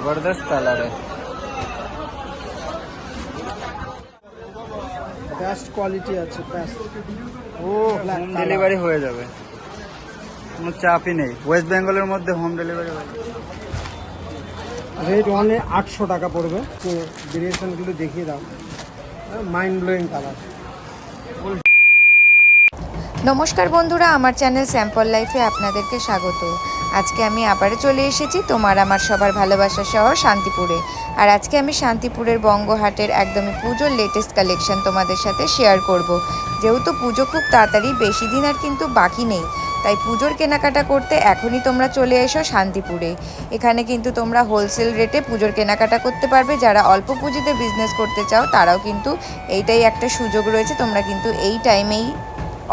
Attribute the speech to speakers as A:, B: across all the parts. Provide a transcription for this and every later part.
A: जबरदस्त कलर है।
B: Best quality আছে, বেস্ট।
A: ও হোম ডেলিভারি হয়ে যাবে, কোনো চাপই নেই। ওয়েস্ট বেঙ্গলের মধ্যে হোম ডেলিভারি হয়ে যাবে।
B: রেট অনলি 800 টাকা পড়বে। তো ভেরিয়েশনগুলো দেখিয়ে দাও, মাইন্ড ব্লোয়িং কালার।
C: নমস্কার বন্ধুরা, আমার চ্যানেল স্যাম্পল লাইফে আপনাদেরকে স্বাগত। আজকে আমি আবারও চলে এসেছি তোমার আমার সবার ভালোবাসার শহর শান্তিপুরে। আর আজকে আমি শান্তিপুরের বঙ্গহাটের একদমই পুজোর লেটেস্ট কালেকশন তোমাদের সাথে শেয়ার করব। যেহেতু পুজো খুব তাড়াতাড়ি, বেশি দিন আর কিন্তু বাকি নেই, তাই পুজোর কেনাকাটা করতে এখনই তোমরা চলে এসো শান্তিপুরে। এখানে কিন্তু তোমরা হোলসেল রেটে পুজোর কেনাকাটা করতে পারবে। যারা অল্প পুঁজিতে বিজনেস করতে চাও তারাও কিন্তু এইটাই একটা সুযোগ রয়েছে, তোমরা কিন্তু এই টাইমেই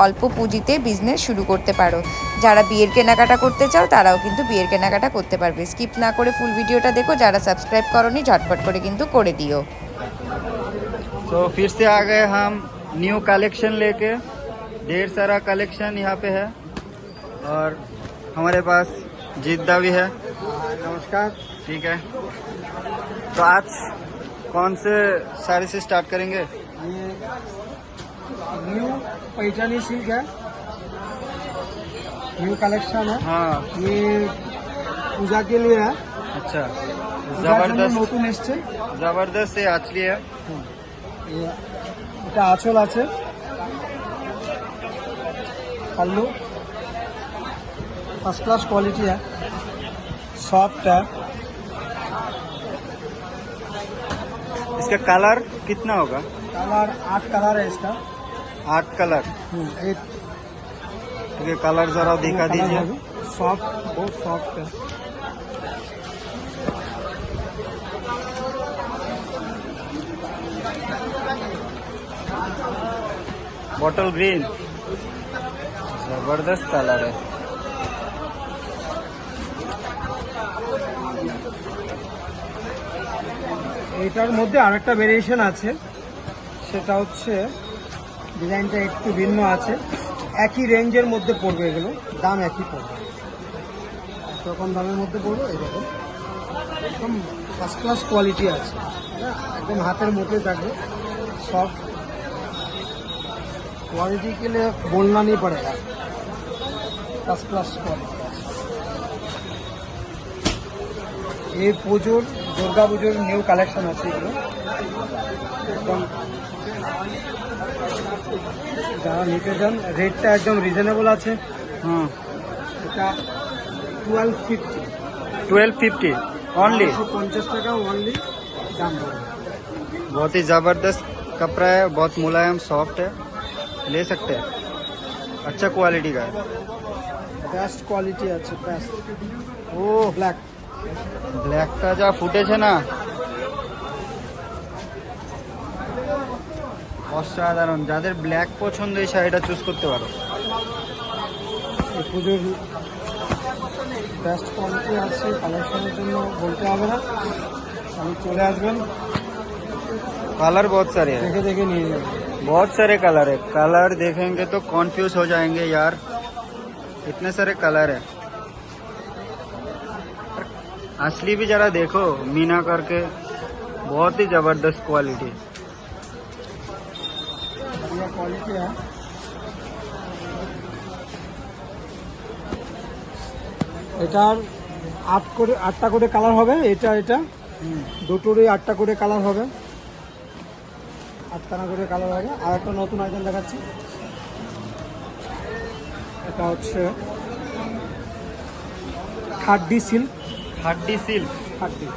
C: অল্প পুঁজিতে বিজনেস শুরু করতে পারো। যারা বিয়ের কেনাকাটা করতে চাও তারাও কিন্তু বিয়ের কেনাকাটা করতে পারবে। স্কিপ না করে ফুল ভিডিওটা দেখো। যারা সাবস্ক্রাইব করোনি ঝটপট করে কিন্তু করে দিও।
A: तो फिर से आ गए हम न्यू कलेक्शन लेके। ढेर सारा कलेक्शन यहाँ पे है और हमारे पास जिद्दा भी है।
B: नमस्कार।
A: ठीक है, तो आज कौन से साड़ी से स्टार्ट करेंगे?
B: ये न्यू पैठानी सिल्क है, न्यू कलेक्शन है।
A: हाँ,
B: ये पूजा के लिए है।
A: अच्छा,
B: জবরদস্ত
A: जबरदस्त
B: নতুন এসছে।
A: जबरदस्त ये आचली है।
B: এটা আঁচল আছে, पल्लू फर्स्ट क्लास क्वालिटी है, सॉफ्ट है।
A: इसका कलर कितना होगा?
B: कलर 8 कलर है इसका।
A: 8 कलर।
B: एक
A: ठीक है, कलर जरा दिखा दीजिए।
B: सॉफ्ट, बहुत सॉफ्ट है।
A: बॉटल ग्रीन, जबरदस्त कलर है।
B: এটার মধ্যে আরেকটা ভেরিয়েশন আছে, সেটা হচ্ছে ডিজাইনটা একটু ভিন্ন আছে। একই রেঞ্জের মধ্যে পড়বে, এগুলো দাম একই পড়বে, একরকম দামের মধ্যে পড়বে। এরকম একদম ফার্স্ট ক্লাস কোয়ালিটি আছে, একদম হাতের মুঠে থাকবে, সফট क्वालिटी के लिए बोलना नहीं पड़ेगा, फर्स्ट क्लास क्वालिटी। ये পুজোর দুর্গা পুজোর নিউ কালেকশন আছে এগুলো, একদম যারা নিতে চান রেটটা একদম রিজনেবল আছে।
A: हाँ,
B: এটা 1250,
A: 1250 ओनली।
B: 50 টাকা অনলি দাম পড়বে।
A: बहुत ही जबरदस्त कपड़ा है, बहुत मुलायम सॉफ्ट है, ले सकते हैं। अच्छा क्वालिटी का है।
B: বেস্ট কোয়ালিটি আছে, বেস্ট।
A: ও
B: ব্ল্যাক
A: ব্ল্যাকটা যা ফুটেছে না, অসাধারণ। যাদের ব্ল্যাক পছন্দ এই শাড়িটা চুজ করতে পারো।
B: এই পুজোর বেস্ট কোয়ালিটি আছে, কালেকশনের জন্য বলতে হবে না, আমি চলে আসবেন,
A: कलर बहुत सारे हैं,
B: দেখে দেখে নিয়ে যাবেন।
A: बहुत सारे कलर है। कलर देखेंगे तो कॉन्फ्यूज हो जाएंगे यार, इतने सारे कलर है। असली भी जरा देखो मीना करके, बहुत ही जबरदस्त क्वालिटी।
B: बढ़िया क्वालिटी है। এটার 8টা করে কালার হবে। এটা দুটোরই 8টা করে কালার হবে, 8খানা করে কালার হবে। আর একটা নতুন আইটেম দেখাচ্ছি, এটা হচ্ছে খাড্ডি সিল্ক।
A: हड्डी silk,
B: khadi,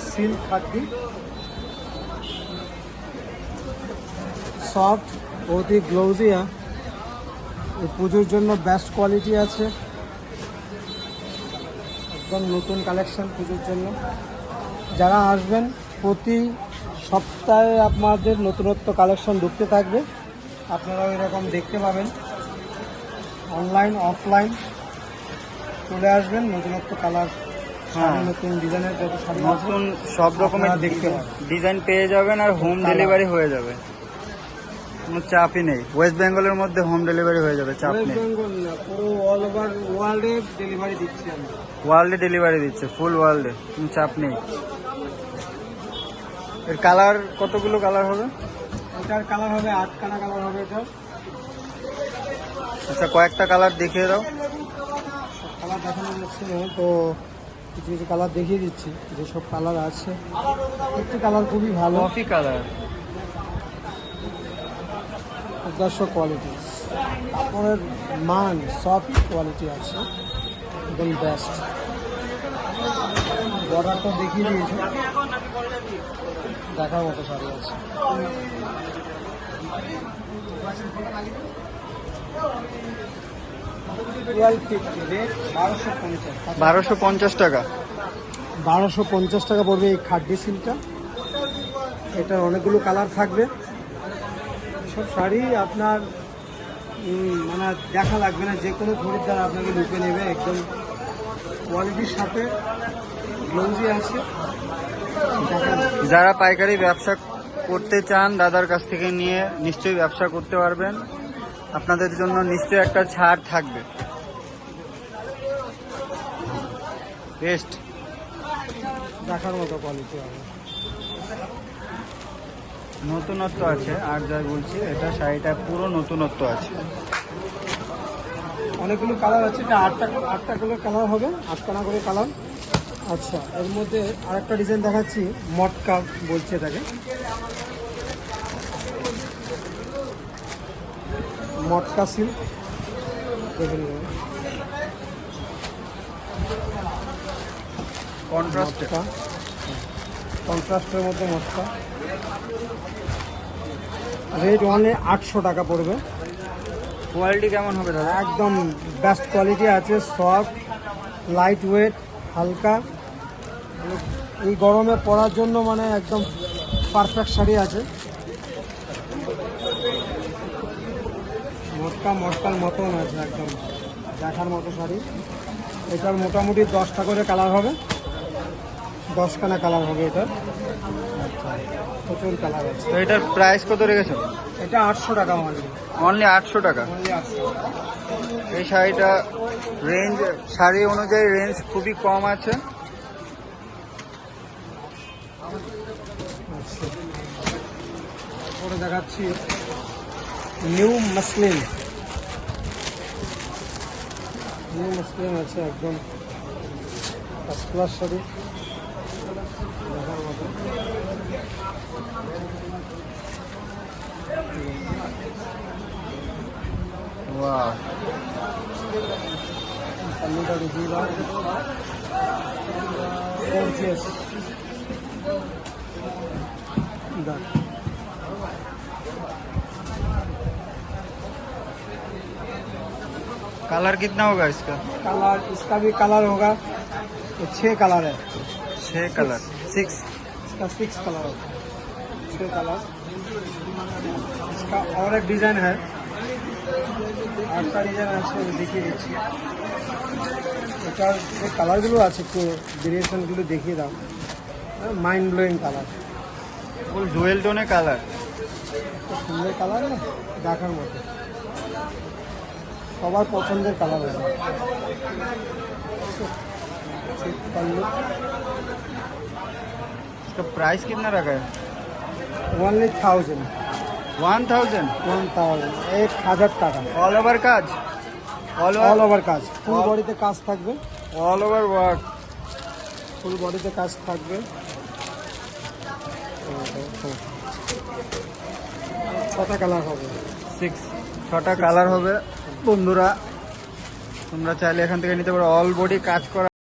B: silk khadi, soft, बहुत ही ग्लोजी है। পুজোর জন্য বেস্ট কোয়ালিটি আছে, একদম নতুন কালেকশন পুজোর জন্য। যারা আসবেন প্রতি সপ্তাহে আপনাদের নতুনত্ব কালেকশন ঢুকতে থাকবে, আপনারাও এরকম দেখতে পাবেন। অনলাইন অফলাইন চলে আসবেন, নতুনত্ব কালার,
A: হ্যাঁ,
B: নতুন ডিজাইনের যত শাড়ি আছে
A: নতুন সব রকমের
B: আপনারা দেখতে পাবেন।
A: ডিজাইন পেয়ে যাবেন আর হোম ডেলিভারি হয়ে যাবে। কোনো চাপই নেই। ওয়েস্ট বেঙ্গলের মধ্যে হোম ডেলিভারি হয়ে যাবে, চাপ
B: ওয়েস্ট
A: নেই।
B: বেঙ্গল না, পুরো অল ওভার ওয়ার্ল্ডে ডেলিভারি দিচ্ছি আমি।
A: ওয়ার্ল্ডে ডেলিভারি দিচ্ছে, ফুল ওয়ার্ল্ডে, কোনো চাপ নেই। এর কালার কতগুলো কালার হবে?
B: এটার কালার হবে 8খানা কালার হবে এটা।
A: আচ্ছা, কয়েকটা কালার দেখিয়ে দাও।
B: কালার দেখানো যাচ্ছে না, তো কিছু কিছু কালার দেখিয়ে দিচ্ছি। যেসব কালার আছে প্রত্যেকটি কালার খুবই ভালো,
A: কফি কালার,
B: আদর্শ কোয়ালিটি, কাপড়ের মান সফট কোয়ালিটি আছে, একদম বেস্ট। বর্ডারটা দেখিয়ে দিয়েছে, দেখার মতো শাড়ি আছে। 1250 রেট
A: 1250 টাকা।
B: 1250 টাকা পড়বে এই খাড্ডি সিল্কটা। এটার অনেকগুলো কালার থাকবে। সব শাড়ি আপনার মানে দেখা লাগবে না, যে কোনো খরিদ্দার আপনাকে লুকে নেবে। একদম কোয়ালিটির সাথে ব্লাউজি আছে।
A: যারা পাইকারি ব্যবসা করতে চান দাদার কাছ থেকে নিয়ে নিশ্চয়ই ব্যবসা করতে পারবেন। আপনাদের জন্য নিশ্চয়ই একটা ছাড় থাকবে। বেস্ট,
B: দেখার মতো কোয়ালিটি হবে।
A: নতুনত্ব আছে, আর যা বলছি এটা শাড়িটা পুরো নতুনত্ব আছে।
B: অনেকগুলো কালার আছে, এটা আটটা করে কালার হবে, 8খানা করে কালার। আচ্ছা, এর মধ্যে আরেকটা ডিজাইন দেখাচ্ছি, মটকা বলছে এটাকে। মটকা সিল্ক দেখুন,
A: কন্ট্রাস্ট।
B: কন্ট্রাস্টের মধ্যে মটকা। রেট অনলি 800 টাকা পড়বে।
A: কোয়ালিটি কেমন হবে দাদা?
B: একদম বেস্ট কোয়ালিটি আছে, সফট, লাইট ওয়েট, হালকা। এই গরমে পরার জন্য মানে একদম পারফেক্ট শাড়ি আছে। মটকার মতন আছে, একদম দেখার মতো শাড়ি। এটার মোটামুটি 10টা করে কালার হবে, 10খানা কালার হবে এটার। প্রচুর কালার আছে।
A: তো এটার প্রাইস কত রেখেছো?
B: এটা 800 টাকা অনলি।
A: অনলি 800 টাকা।
B: অনলি 800 টাকা।
A: এই শাড়িটা রেঞ্জ, শাড়ি অনুযায়ী রেঞ্জ খুবই কম আছে।
B: আচ্ছা, তারপরে দেখাচ্ছি নিউ মসলিন। নিউ মসলিন আছে, একদম ফার্স্ট ক্লাস শাড়ি, দেখার মতো।
A: ওয়াও,
B: पन्नी रुझीला gorgeous।
A: कलर कितना होगा इसका?
B: कलर इसका भी कलर होगा, तो 6 कलर है।
A: 6 कलर, 6।
B: इसका 6 कलर होगा, 6 कलर। इसका और एक डिजाइन है, আটটা ডিজাইন আছে, দেখিয়ে দিচ্ছি। এটার যে কালারগুলো আছে একটু ভেরিয়েশনগুলো দেখিয়ে দাও। মাইন্ড ব্লোয়িং কালার,
A: ফুল ডুয়েল টোনে কালার,
B: সুন্দর কালার না, দেখার মতো, সবার পছন্দের কালার আছে।
A: इसका प्राइस कितना रखा है?
B: ओनली 1000 1000 টাকা।
A: ऑल ओवर काज,
B: অল ওভার কাজ, ফুল বডিতে কাজ থাকবে,
A: ऑल ओवर वर्क।
B: ফুল বডিতে কাজ থাকবে। 6টা কালার হবে,
A: 6টা কালার হবে। বন্ধুরা তোমরা চাইলে এখান থেকে নিতে পারো, অল বডি কাজ করা।